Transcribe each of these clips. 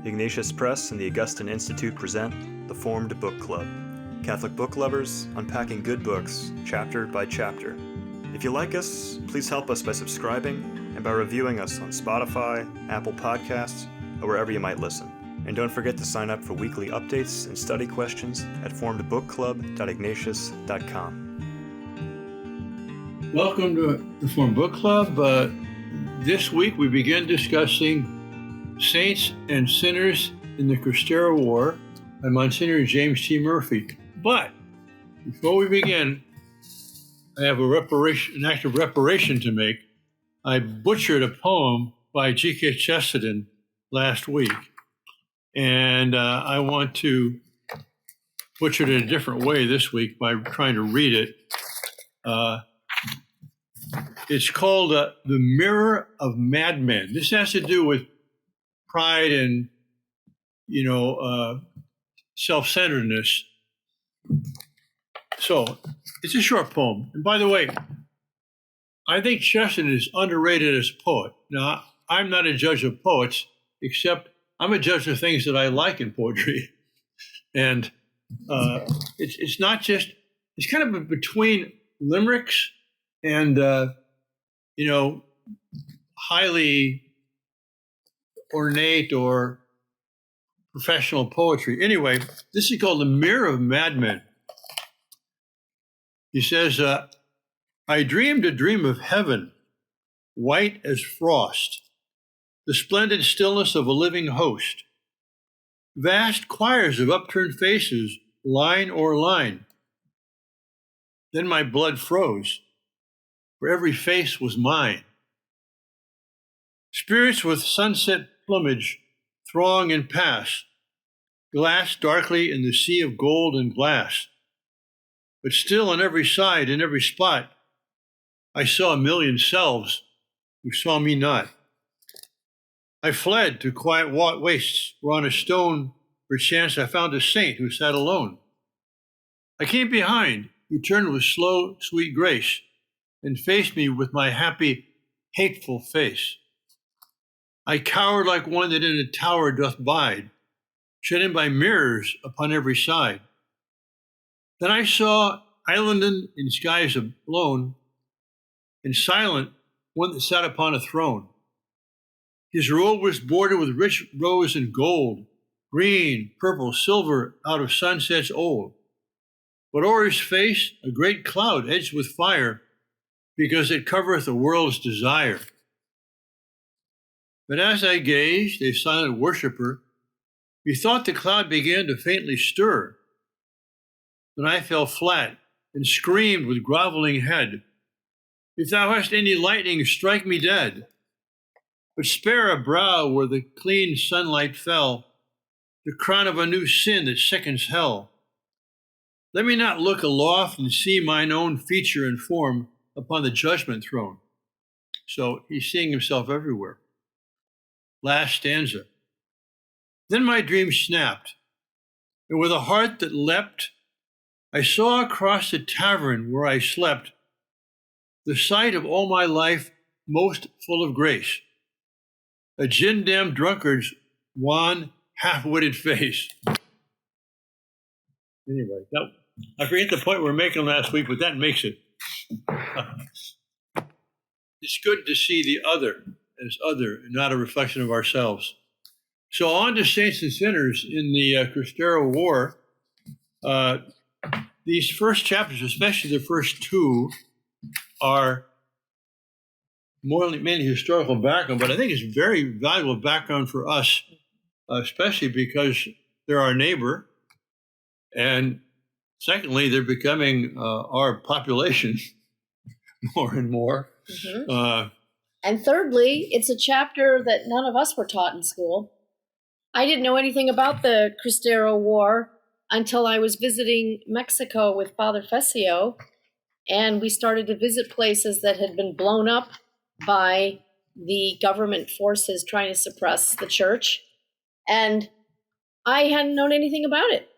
Ignatius Press and the Augustine Institute present The Formed Book Club. Catholic book lovers unpacking good books, chapter by chapter. If you like us, please help us by subscribing and by reviewing us on Spotify, Apple Podcasts, or wherever you might listen. And don't forget to sign up for weekly updates and study questions at formedbookclub.ignatius.com. Welcome to the Formed Book Club. This week we begin discussing Saints and Sinners in the Cristero War by Monsignor James T. Murphy. But before we begin, I have an act of reparation to make. I butchered a poem by G.K. Chesterton last week, and I want to butcher it in a different way this week by trying to read it. It's called The Mirror of Madmen. This has to do with pride and, self-centeredness. So it's a short poem. And by the way, I think Chesterton is underrated as a poet. Now, I'm not a judge of poets, except I'm a judge of things that I like in poetry. And it's not just, it's kind of between limericks and, highly ornate or professional poetry. Anyway, this is called The Mirror of Madmen. He says, I dreamed a dream of heaven, white as frost, the splendid stillness of a living host, vast choirs of upturned faces, line or line. Then my blood froze, for every face was mine. Spirits with sunset plumage throng and pass, glass darkly in the sea of gold and glass. But still on every side, in every spot, I saw a million selves who saw me not. I fled to quiet wastes where on a stone, perchance I found a saint who sat alone. I came behind, he turned with slow, sweet grace, and faced me with my happy, hateful face. I cowered like one that in a tower doth bide, shut in by mirrors upon every side. Then I saw, islanded in skies blown, and silent, one that sat upon a throne. His robe was bordered with rich rose and gold, green, purple, silver, out of sunsets old. But o'er his face a great cloud edged with fire, because it covereth the world's desire. But as I gazed, a silent worshipper, methought the cloud began to faintly stir. Then I fell flat and screamed with groveling head, if thou hast any lightning, strike me dead. But spare a brow where the clean sunlight fell, the crown of a new sin that sickens hell. Let me not look aloft and see mine own feature and form upon the judgment throne. So he's seeing himself everywhere. Last stanza. Then my dream snapped, and with a heart that leapt, I saw across the tavern where I slept the sight of all my life most full of grace, a gin-damned drunkard's wan, half-witted face. Anyway, I forget the point we were making last week, but that makes it. It's good to see the other as other, and not a reflection of ourselves. So on to Saints and Sinners in the Cristero War. These first chapters, especially the first two, are mainly historical background, but I think it's very valuable background for us, especially because they're our neighbor, and secondly, they're becoming our population more and more. Mm-hmm. And thirdly, it's a chapter that none of us were taught in school. I didn't know anything about the Cristero War until I was visiting Mexico with Father Fecio, and we started to visit places that had been blown up by the government forces trying to suppress the church, and I hadn't known anything about it.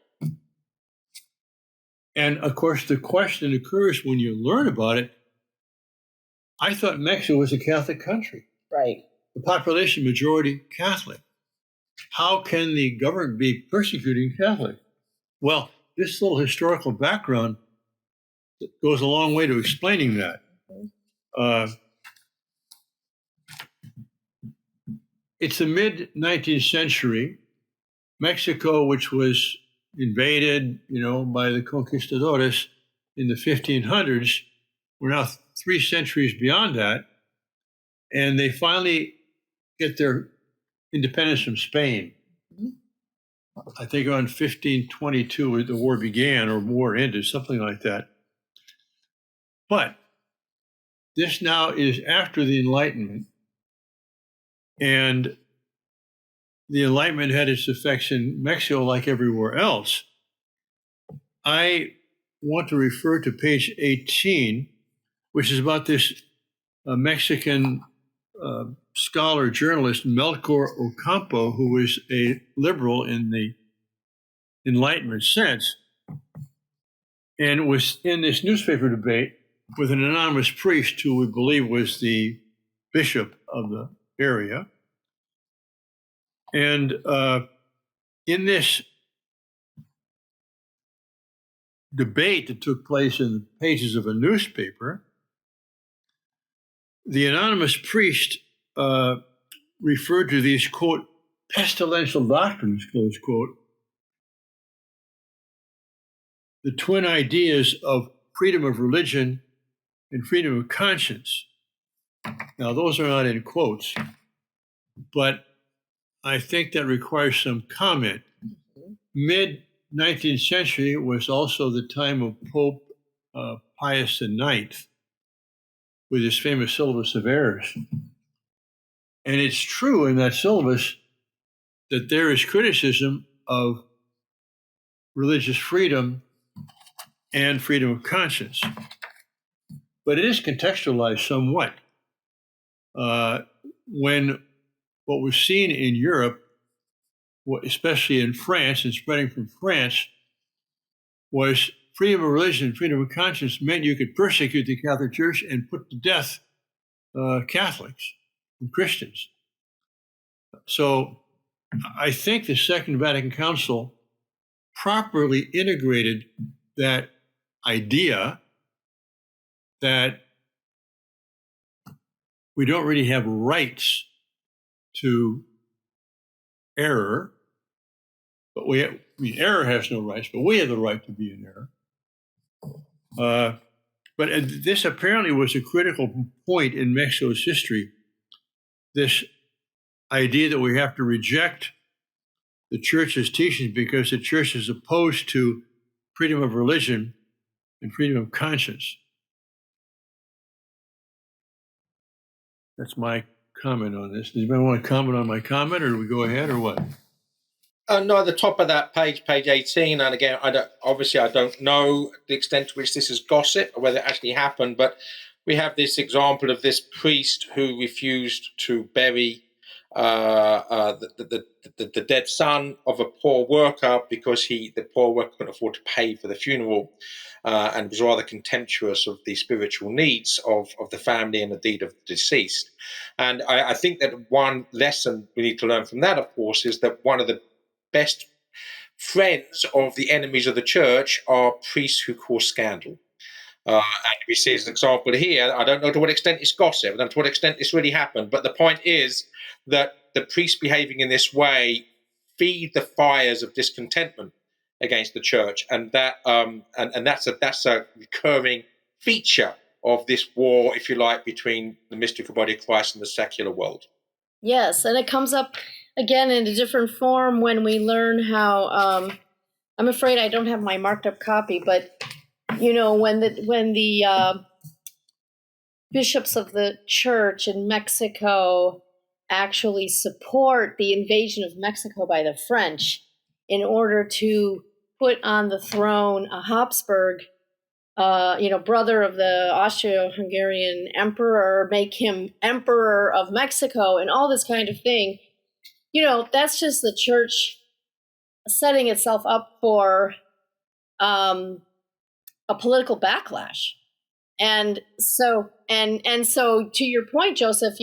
And of course, the question occurs when you learn about it, I thought Mexico was a Catholic country. Right. The population majority Catholic. how can the government be persecuting Catholics? Well, this little historical background goes a long way to explaining that. It's the mid-19th century. Mexico, which was invaded, by the conquistadores in the 1500s, we're now 3 centuries beyond that, and they finally get their independence from Spain. I think around 1522 the war began, or war ended, something like that. But this now is after the Enlightenment, and the Enlightenment had its effects in Mexico like everywhere else. I want to refer to page 18, which is about this Mexican scholar, journalist, Melkor Ocampo, who was a liberal in the Enlightenment sense, and was in this newspaper debate with an anonymous priest who we believe was the bishop of the area. And in this debate that took place in the pages of a newspaper, the anonymous priest referred to these, quote, pestilential doctrines, close quote, the twin ideas of freedom of religion and freedom of conscience. Now, those are not in quotes, but I think that requires some comment. Mid-19th century was also the time of Pope Pius IX with his famous syllabus of errors. And it's true in that syllabus that there is criticism of religious freedom and freedom of conscience. But it is contextualized somewhat. When what was seen in Europe, especially in France and spreading from France, was freedom of religion, freedom of conscience meant you could persecute the Catholic Church and put to death Catholics and Christians. So I think the Second Vatican Council properly integrated that idea that we don't really have rights to error, but error has no rights, but we have the right to be in error. But this apparently was a critical point in Mexico's history, this idea that we have to reject the church's teachings because the church is opposed to freedom of religion and freedom of conscience. That's my comment on this. Does anybody want to comment on my comment, or do we go ahead, or what? No, at the top of that page 18, and again, I don't know the extent to which this is gossip or whether it actually happened, but we have this example of this priest who refused to bury the dead son of a poor worker because the poor worker couldn't afford to pay for the funeral, and was rather contemptuous of the spiritual needs of the family and indeed of the deceased. And I think that one lesson we need to learn from that, of course, is that one of the best friends of the enemies of the church are priests who cause scandal. And we see as an example here, I don't know to what extent it's gossip, I don't know to what extent this really happened, but the point is that the priests behaving in this way feed the fires of discontentment against the church, and that's a recurring feature of this war, if you like, between the mystical body of Christ and the secular world. Yes, and it comes up again in a different form when we learn how, I'm afraid I don't have my marked up copy, but when the bishops of the church in Mexico actually support the invasion of Mexico by the French in order to put on the throne a Habsburg, brother of the Austro-Hungarian emperor, make him emperor of Mexico and all this kind of thing. That's just the church setting itself up for a political backlash. And so to your point, Joseph,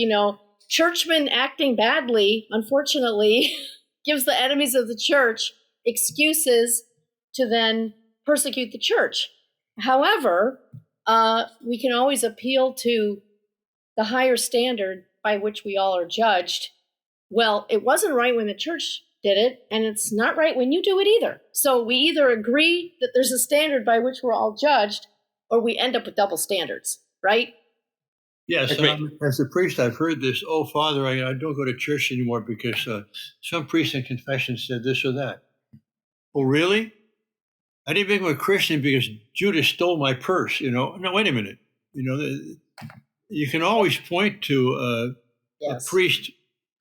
churchmen acting badly, unfortunately, gives the enemies of the church excuses to then persecute the church. However, we can always appeal to the higher standard by which we all are judged. Well, it wasn't right when the church did it, and it's not right when you do it either. So we either agree that there's a standard by which we're all judged, or we end up with double standards, right? Yes, as a priest, I've heard this, oh, Father, I don't go to church anymore because some priest in confession said this or that. Oh, really? I didn't become a Christian because Judas stole my purse, No, wait a minute. You can always point to a priest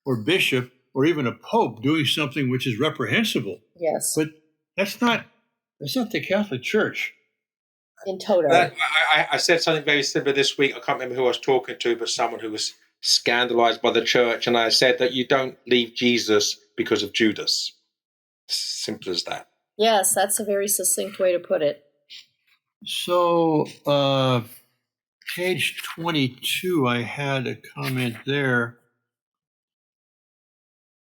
or bishop or even a pope doing something which is reprehensible. Yes. But that's not the Catholic Church. In total. I said something very similar this week. I can't remember who I was talking to, but someone who was scandalized by the church. And I said that you don't leave Jesus because of Judas. Simple as that. Yes, that's a very succinct way to put it. So, page 22, I had a comment there.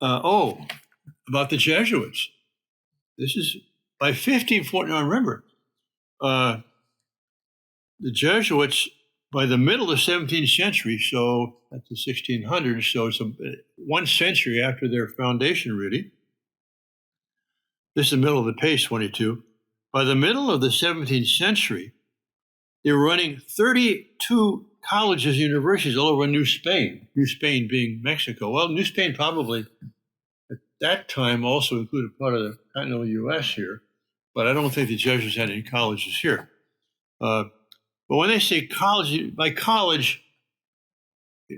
About the Jesuits. This is by 1540. Now, remember, the Jesuits, by the middle of the 17th century, so that's the 1600s, so it's 1 century after their foundation, really. This is the middle of the page 22. By the middle of the 17th century, they were running 32 colleges and universities all over New Spain being Mexico. Well, New Spain probably at that time also included part of the continental U.S. here, but I don't think the Jesuits had any colleges here. But when they say college, by college,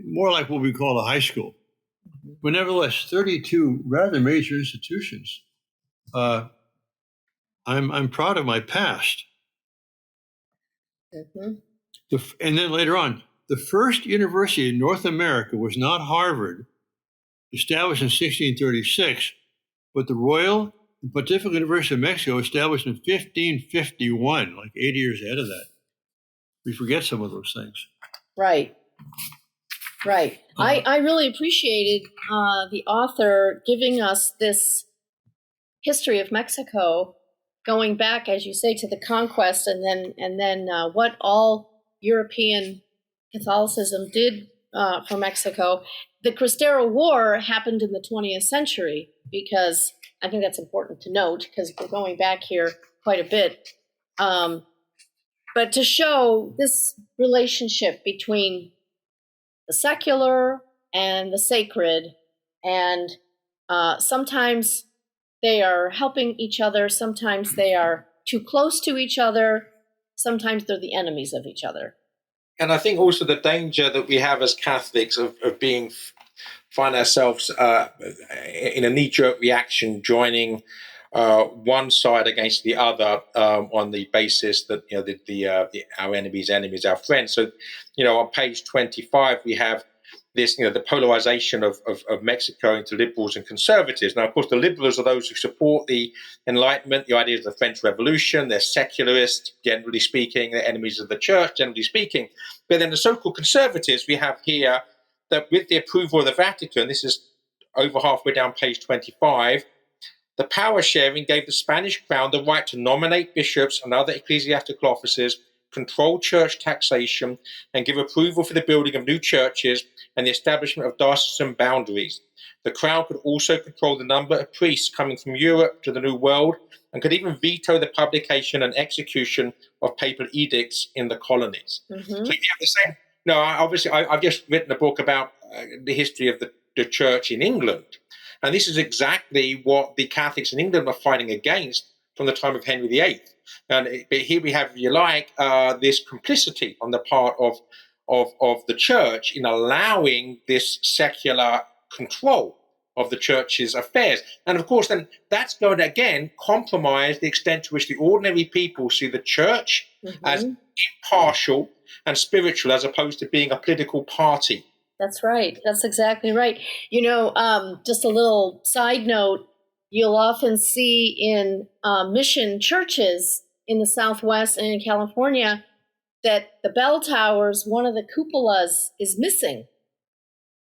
more like what we call a high school. But nevertheless, 32 rather major institutions. I'm proud of my past. Mm-hmm. And then later on, the first university in North America was not Harvard, established in 1636, but the Royal and Pontifical University of Mexico, established in 1551, like 80 years ahead of that. We forget some of those things. Right. I really appreciated the author giving us this history of Mexico, going back, as you say, to the conquest, and then what all European Catholicism did for Mexico. The Cristero War happened in the 20th century, because I think that's important to note, because we're going back here quite a bit. But to show this relationship between the secular and the sacred, and sometimes they are helping each other, sometimes they are too close to each other, sometimes they're the enemies of each other. And I think also the danger that we have as Catholics of find ourselves in a knee-jerk reaction, joining one side against the other on the basis that our enemy's enemies, our friends. So, on page 25 we have this, the polarization of Mexico into liberals and conservatives. Now, of course, the liberals are those who support the Enlightenment, the ideas of the French Revolution. They're secularists, generally speaking. They're enemies of the church, generally speaking. But then the so-called conservatives we have here, that with the approval of the Vatican, this is over halfway down page 25, the power sharing gave the Spanish crown the right to nominate bishops and other ecclesiastical officers, control church taxation, and give approval for the building of new churches and the establishment of diocesan boundaries. The crown could also control the number of priests coming from Europe to the New World, and could even veto the publication and execution of papal edicts in the colonies. Mm-hmm. So you have the same. No, obviously, I've just written a book about the history of the church in England. And this is exactly what the Catholics in England were fighting against from the time of Henry VIII. And here we have, if you like, this complicity on the part of the church in allowing this secular control of the church's affairs. And of course, then that's going to, again, compromise the extent to which the ordinary people see the church as impartial and spiritual, as opposed to being a political party. That's right. That's exactly right. Just a little side note, you'll often see in mission churches in the Southwest and in California that the bell towers, one of the cupolas is missing.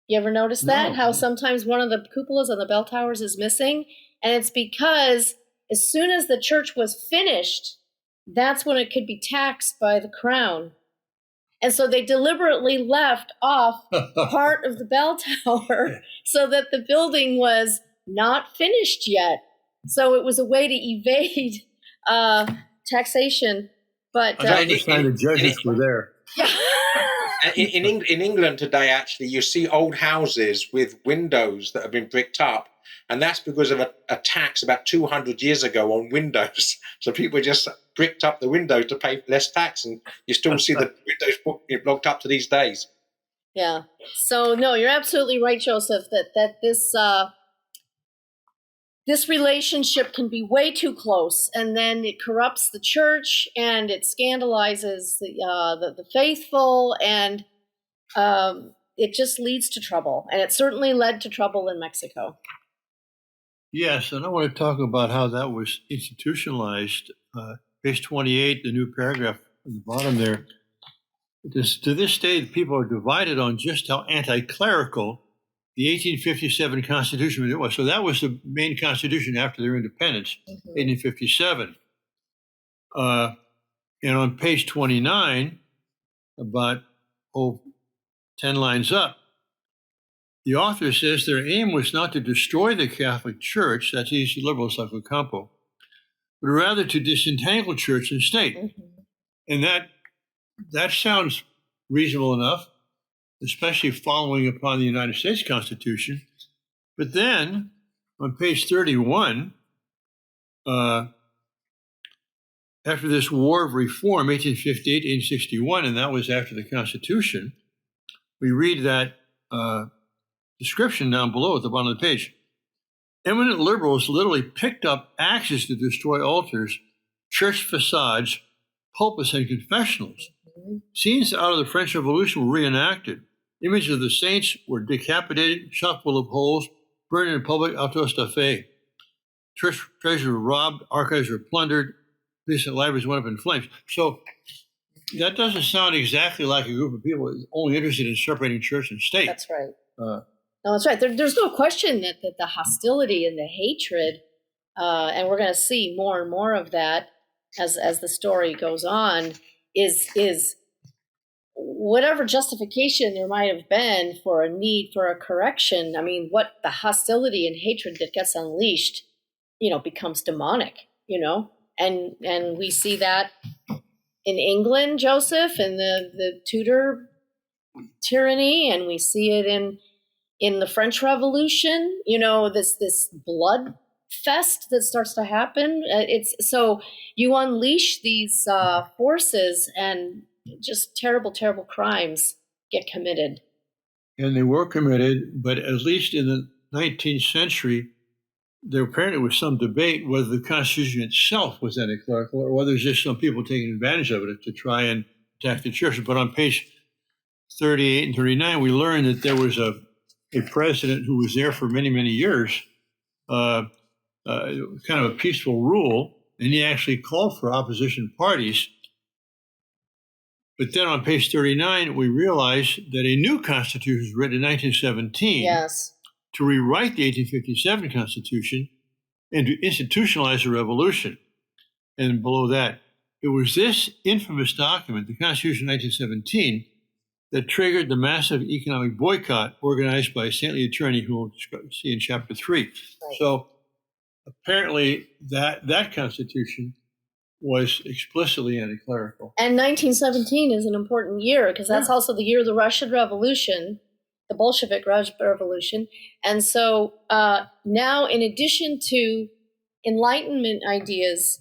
You ever notice that? No. How sometimes one of the cupolas on the bell towers is missing? And it's because as soon as the church was finished, that's when it could be taxed by the crown. And so they deliberately left off part of the bell tower so that the building was not finished yet. So it was a way to evade taxation. But I understand the Jesuits were there. yeah. In England today, actually, you see old houses with windows that have been bricked up, and that's because of a tax about 200 years ago on windows. So people just bricked up the windows to pay less tax, and you still see the windows blocked up to these days. Yeah. So no, you're absolutely right, Joseph, that this relationship can be way too close, and then it corrupts the church, and it scandalizes the faithful, and it just leads to trouble. And it certainly led to trouble in Mexico. Yes, and I want to talk about how that was institutionalized. Page 28, the new paragraph at the bottom there. To this day, people are divided on just how anti-clerical the 1857 Constitution was. So that was the main constitution after their independence, 1857. And on page 29, about 10 lines up, the author says their aim was not to destroy the Catholic Church, that's easy liberals like Ocampo, but rather to disentangle church and state. And that sounds reasonable enough, especially following upon the United States Constitution. But then on page 31, after this War of Reform, 1858 to 1861, and that was after the Constitution, we read that description down below at the bottom of the page. Eminent liberals literally picked up axes to destroy altars, church facades, pulpits, and confessionals. Scenes out of the French Revolution were reenacted. Images of the saints were decapitated, shot full of holes, burned in public autos da fe. Church treasures were robbed, archives were plundered, police and libraries went up in flames. So that doesn't sound exactly like a group of people only interested in separating church and state. That's right. No, that's right. There's no question that the hostility and the hatred, and we're going to see more and more of that as the story goes on, is whatever justification there might have been for a need for a correction. I mean, what the hostility and hatred that gets unleashed, becomes demonic, and we see that in England, Joseph, and the Tudor tyranny, and we see it in the French Revolution, this blood fest that starts to happen. It's so you unleash these forces, and just terrible, terrible crimes get committed. And they were committed, but at least in the 19th century, there apparently was some debate whether the Constitution itself was anti-clerical or whether it's just some people taking advantage of it to try and attack the church. But on page 38 and 39, we learned that there was a president who was there for many, many years, kind of a peaceful rule, and he actually called for opposition parties. But then on page 39, we realize that a new constitution was written in 1917 Yes. to rewrite the 1857 Constitution and to institutionalize the revolution. And below that, it was this infamous document, the Constitution of 1917, that triggered the massive economic boycott organized by a saintly attorney who we'll see in chapter 3. Right. So apparently that Constitution was explicitly anti-clerical. And 1917 is an important year because that's also the year of the Russian Revolution, the Bolshevik Revolution. And so now, in addition to Enlightenment ideas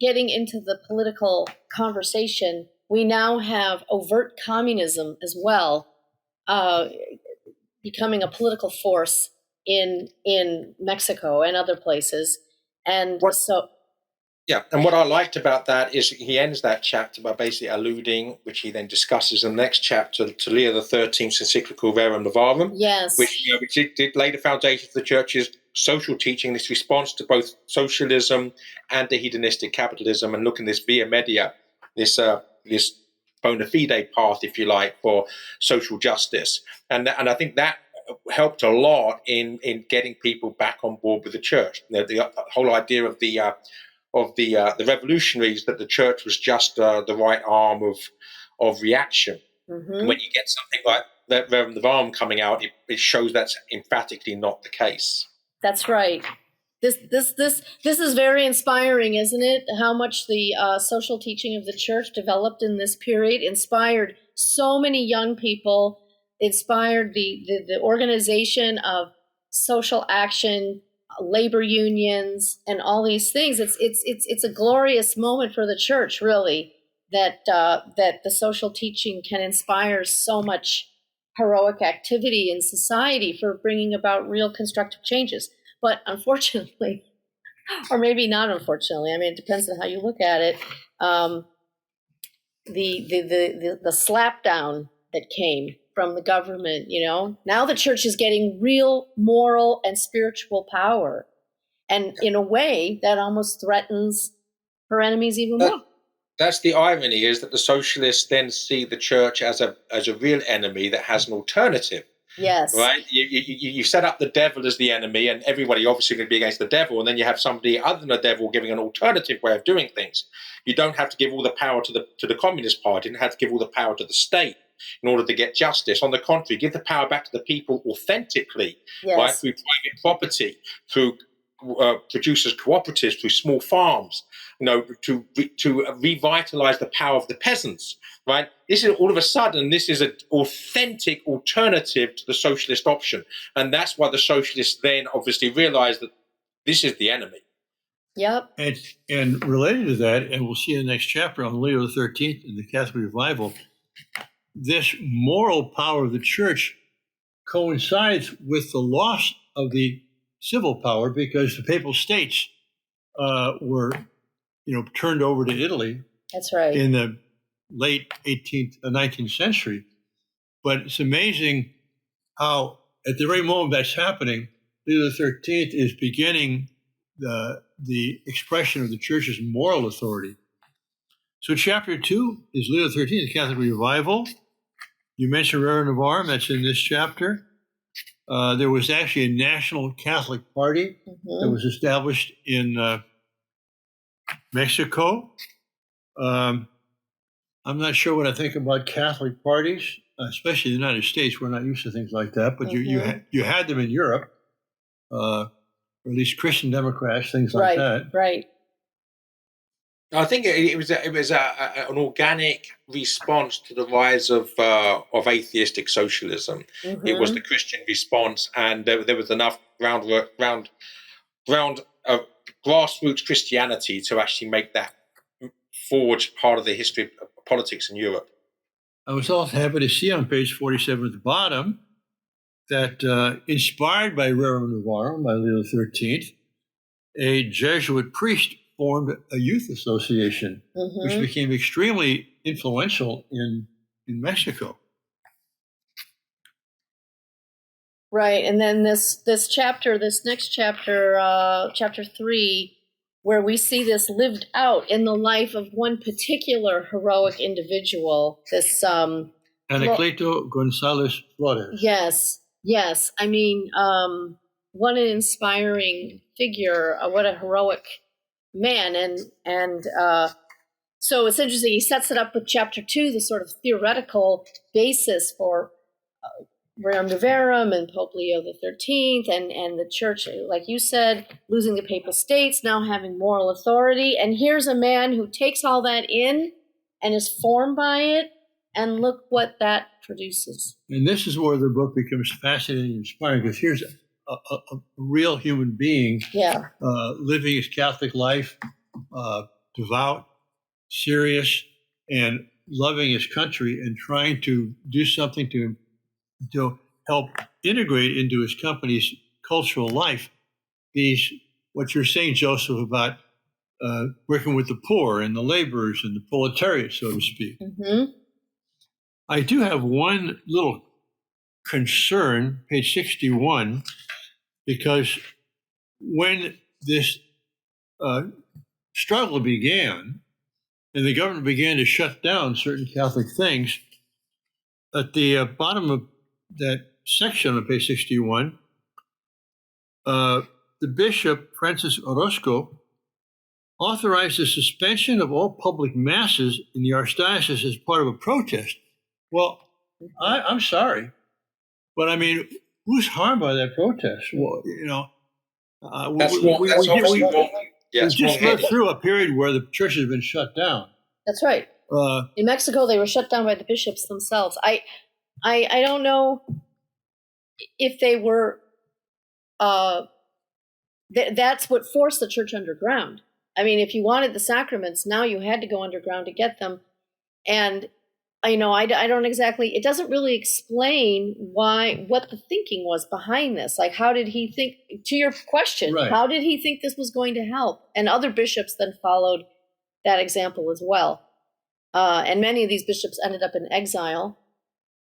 getting into the political conversation, we now have overt communism as well, becoming a political force in Mexico and other places. And and what I liked about that is he ends that chapter by basically alluding, which he then discusses in the next chapter, to Leo XIII's encyclical Rerum Novarum, yes, which did lay the foundation for the church's social teaching, this response to both socialism and the hedonistic capitalism, and looking this via media, this bona fide path, if you like, for social justice. And I think that helped a lot in getting people back on board with the church. The whole idea of the revolutionaries, that the church was just the right arm of reaction. Mm-hmm. And when you get something like Reverend Navarre coming out, it shows that's emphatically not the case. That's right. This is very inspiring, isn't it? How much the social teaching of the church developed in this period inspired so many young people, inspired the organization of social action, labor unions, and all these things. It's a glorious moment for the church, really, that the social teaching can inspire so much heroic activity in society for bringing about real constructive changes. But unfortunately, or maybe not unfortunately, I mean, it depends on how you look at it, the slapdown that came from the government, now the church is getting real moral and spiritual power. And in a way, that almost threatens her enemies even more. That's the irony, is that the socialists then see the church as a real enemy that has an alternative. Yes. Right? You set up the devil as the enemy, and everybody obviously going to be against the devil, and then you have somebody other than the devil giving an alternative way of doing things. You don't have to give all the power to the Communist Party. You don't have to give all the power to the state in order to get justice. On the contrary, give the power back to the people authentically, yes. right? Through private property, through producers' cooperatives, through small farms, to revitalize the power of the peasants, right? This is all of a sudden, this is an authentic alternative to the socialist option. And that's why the socialists then obviously realize that this is the enemy. Yep. And related to that, and we'll see in the next chapter on Leo XIII and the Catholic Revival, this moral power of the church coincides with the loss of the civil power, because the papal states were, turned over to Italy. That's right. In the late 19th century. But it's amazing how, at the very moment that's happening, Leo XIII is beginning the expression of the church's moral authority. So chapter 2 is Leo XIII, the Catholic Revival. You mentioned Reverend Navarre, that's in this chapter. There was actually a national Catholic party that was established in Mexico. I'm not sure what I think about Catholic parties, especially in the United States. We're not used to things like that, but you had them in Europe, or at least Christian Democrats, things like that. Right. I think it was an organic response to the rise of atheistic socialism. Mm-hmm. It was the Christian response, and there was enough groundwork, grassroots Christianity to actually make that forge part of the history of politics in Europe. I was also happy to see on page 47 at the bottom that inspired by Reverend Navarre, by Leo XIII, a Jesuit priest formed a youth association, which became extremely influential in Mexico. Right, and then this next chapter, chapter 3, where we see this lived out in the life of one particular heroic individual, this Anacleto Gonzalez Flores. Yes. I mean, what an inspiring figure, what a heroic man. And so it's interesting, he sets it up with chapter 2, the sort of theoretical basis for Rerum Novarum and Pope Leo XIII and the church, like you said, losing the papal states, now having moral authority. And here's a man who takes all that in and is formed by it, and look what that produces. And this is where the book becomes fascinating and inspiring, because here's a real human being living his Catholic life, devout, serious, and loving his country, and trying to do something to help integrate into his company's cultural life what you're saying, Joseph, about working with the poor and the laborers and the proletariat, so to speak. Mm-hmm. I do have one little concern, page 61, because when this struggle began and the government began to shut down certain Catholic things, at the bottom of that section on page 61, the Bishop, Francis Orozco, authorized the suspension of all public masses in the archdiocese as part of a protest. Well, I'm sorry, but I mean, who's harmed by that protest? Well, you know, we just lived through a period where the church has been shut down. That's right. In Mexico, they were shut down by the bishops themselves. I don't know if they were. That's what forced the church underground. I mean, if you wanted the sacraments, now you had to go underground to get them. And I don't exactly. It doesn't really explain what the thinking was behind this. Like, how did he think? To your question, right. How did he think this was going to help? And other bishops then followed that example as well. And many of these bishops ended up in exile,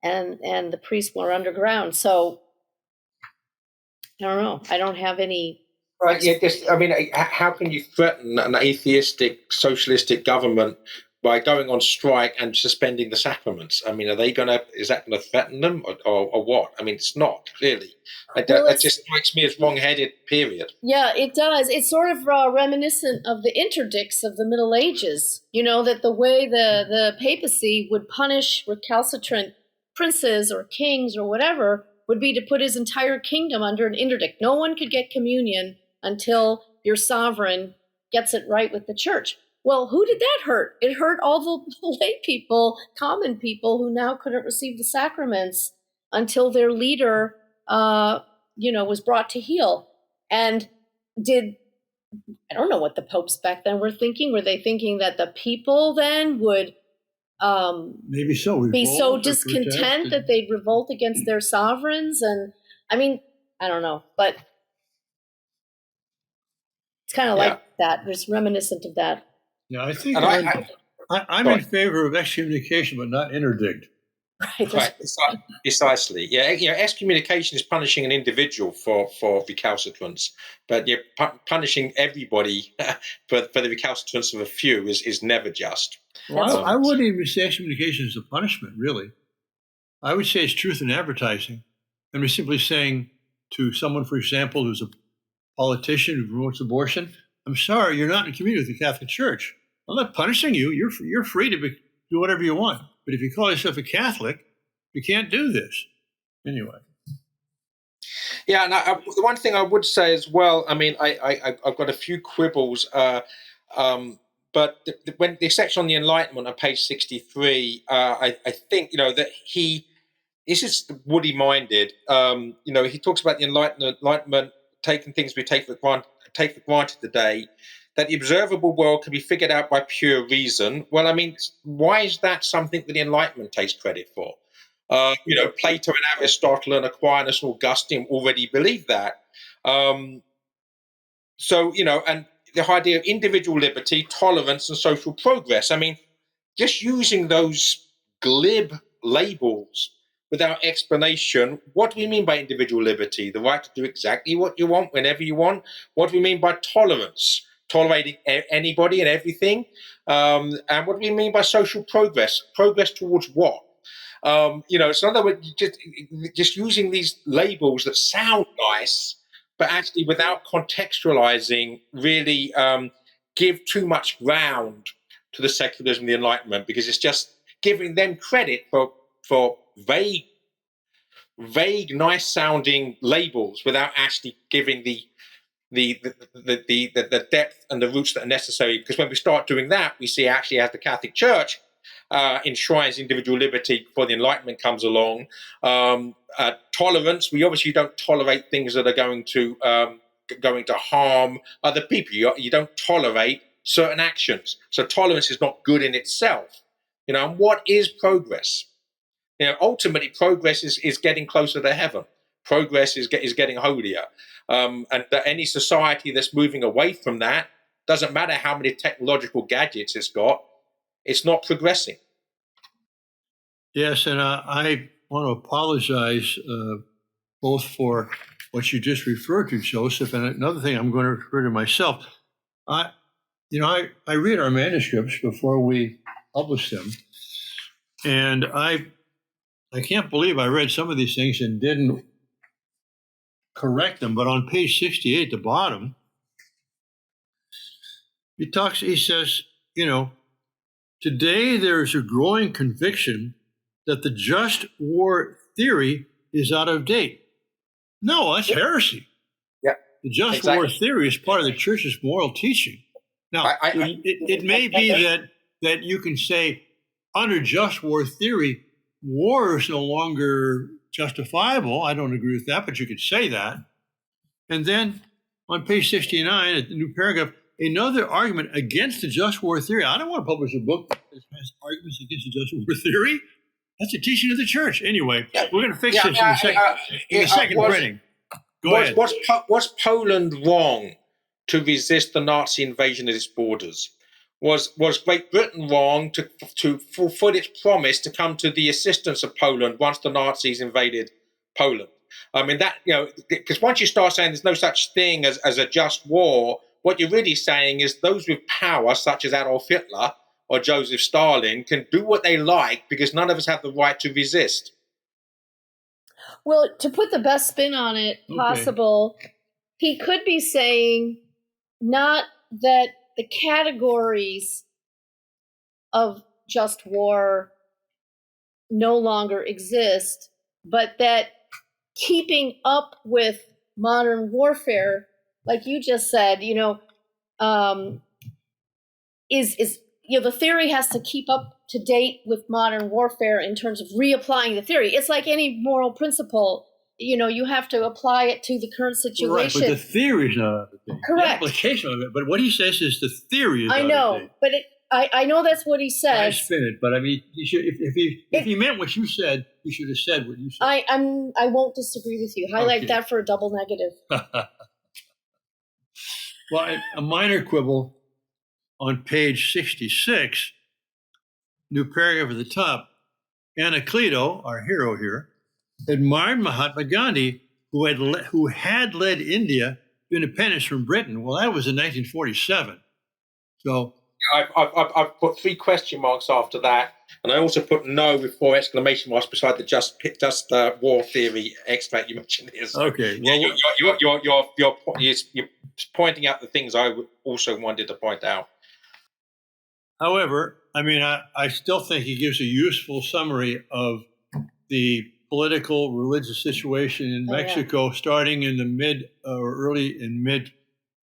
and the priests were underground. So I don't know. I don't have any. Right. Yeah. How can you threaten an atheistic, socialistic government by going on strike and suspending the sacraments? I mean, is that going to threaten them or what? I mean, it's not, clearly. That just strikes me as wrong-headed, period. Yeah, it does. It's sort of reminiscent of the interdicts of the Middle Ages, that the way the papacy would punish recalcitrant princes or kings or whatever would be to put his entire kingdom under an interdict. No one could get communion until your sovereign gets it right with the church. Well, who did that hurt? It hurt all the lay people, common people, who now couldn't receive the sacraments until their leader, was brought to heel. And I don't know what the popes back then were thinking. Were they thinking that the people then would maybe so be so discontent that they'd revolt against their sovereigns? And I mean, I don't know, but it's kind of like that. There's reminiscent of that. Yeah, I think I'm in favor of excommunication, but not interdict. Right. Precisely. Yeah. Excommunication is punishing an individual for recalcitrance, but punishing everybody for the recalcitrance of a few is never just. Well, I wouldn't even say excommunication is a punishment, really. I would say it's truth in advertising. And we're simply saying to someone, for example, who's a politician who promotes abortion, I'm sorry, you're not in communion with the Catholic Church. I'm not punishing you. You're free to do whatever you want. But if you call yourself a Catholic, you can't do this. Anyway. Yeah, and the one thing I would say as well, I mean, I've got a few quibbles, but when the section on the Enlightenment on page 63, I think, that this is woody-minded. He talks about the Enlightenment taking things we take for granted today, that the observable world can be figured out by pure reason. Well, I mean, why is that something that the Enlightenment takes credit for? Plato and Aristotle and Aquinas and Augustine already believed that. And the idea of individual liberty, tolerance, and social progress. I mean, just using those glib labels without explanation. What do we mean by individual liberty? The right to do exactly what you want, whenever you want. What do we mean by tolerance? Tolerating anybody and everything. And what do we mean by social progress? Progress towards what? So in other words, just using these labels that sound nice, but actually without contextualizing, really give too much ground to the secularism of the Enlightenment, because it's just giving them credit for vague, nice-sounding labels without actually giving the depth and the roots that are necessary. Because when we start doing that, we see actually as the Catholic Church enshrines individual liberty before the Enlightenment comes along. Tolerance, we obviously don't tolerate things that are going to harm other people. You don't tolerate certain actions. So tolerance is not good in itself. And what is progress? Ultimately, progress is getting closer to heaven. Progress is getting holier. And that any society that's moving away from that, doesn't matter how many technological gadgets it's got, it's not progressing. Yes, and I want to apologize both for what you just referred to, Joseph, and another thing I'm going to refer to myself. I read our manuscripts before we publish them, and I I can't believe I read some of these things and didn't correct them, but on page 68, the bottom, he says, today there is a growing conviction that the just war theory is out of date. No, that's heresy. Yeah. The just war theory is part of the church's moral teaching. Now, it may be that you can say under just war theory, war is no longer justifiable. I don't agree with that, but you could say that. And then on page 69, at the new paragraph, another argument against the just war theory. I don't want to publish a book that has arguments against the just war theory. That's a teaching of the church. Anyway, we're going to fix this in the second printing. Go ahead. Was Poland wrong to resist the Nazi invasion of its borders? Was Great Britain wrong to fulfill its promise to come to the assistance of Poland once the Nazis invaded Poland? I mean, because once you start saying there's no such thing as a just war, what you're really saying is those with power, such as Adolf Hitler or Joseph Stalin, can do what they like because none of us have the right to resist. Well, to put the best spin on it possible, he could be saying not that the categories of just war no longer exist, but that keeping up with modern warfare, like you just said, is the theory has to keep up to date with modern warfare in terms of reapplying the theory. It's like any moral principle. You have to apply it to the current situation. Right, but the theory is not out of date. Correct. The application of it. But what he says is the theory is out of date. I know, but I know that's what he says. I spin it, but I mean, if he meant what you said, he should have said what you said. I won't disagree with you. Highlight that for a double negative. Well, a minor quibble on page 66, new paragraph at the top. Anacleto, our hero here, admired Mahatma Gandhi, who had led India to independence from Britain. Well, that was in 1947. So I've put 3 question marks after that, and I also put no with 4 exclamation marks beside the just war theory extract you mentioned. Okay, well, you're pointing out the things I also wanted to point out. However, I mean, I still think he gives a useful summary of the political, religious situation in Mexico starting in the mid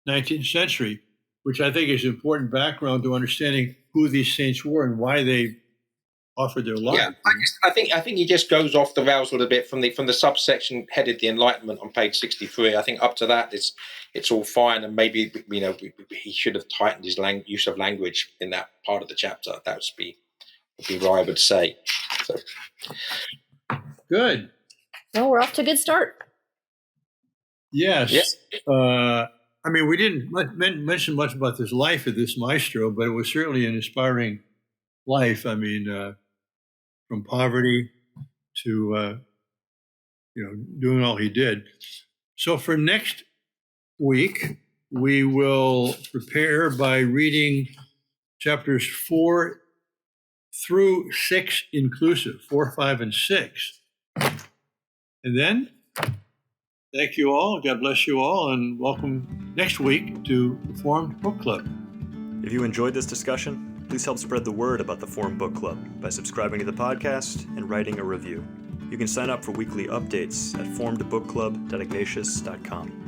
19th century, which I think is important background to understanding who these saints were and why they offered their lives. Yeah, I think he just goes off the rails a little bit from the subsection headed the Enlightenment on page 63. I think up to that it's all fine, and maybe he should have tightened his use of language in that part of the chapter. That would be what I would say. So. Good. Well, we're off to a good start. Yes. I mean, we didn't mention much about this life of this maestro, but it was certainly an inspiring life. I mean, from poverty to, doing all he did. So for next week, we will prepare by reading chapters 4 through 6 inclusive, 4, 5, and 6. And then, thank you all. God bless you all, and welcome next week to the Reformed Book Club. If you enjoyed this discussion, please help spread the word about the Reformed Book Club by subscribing to the podcast and writing a review. You can sign up for weekly updates at formedbookclub.ignatius.com.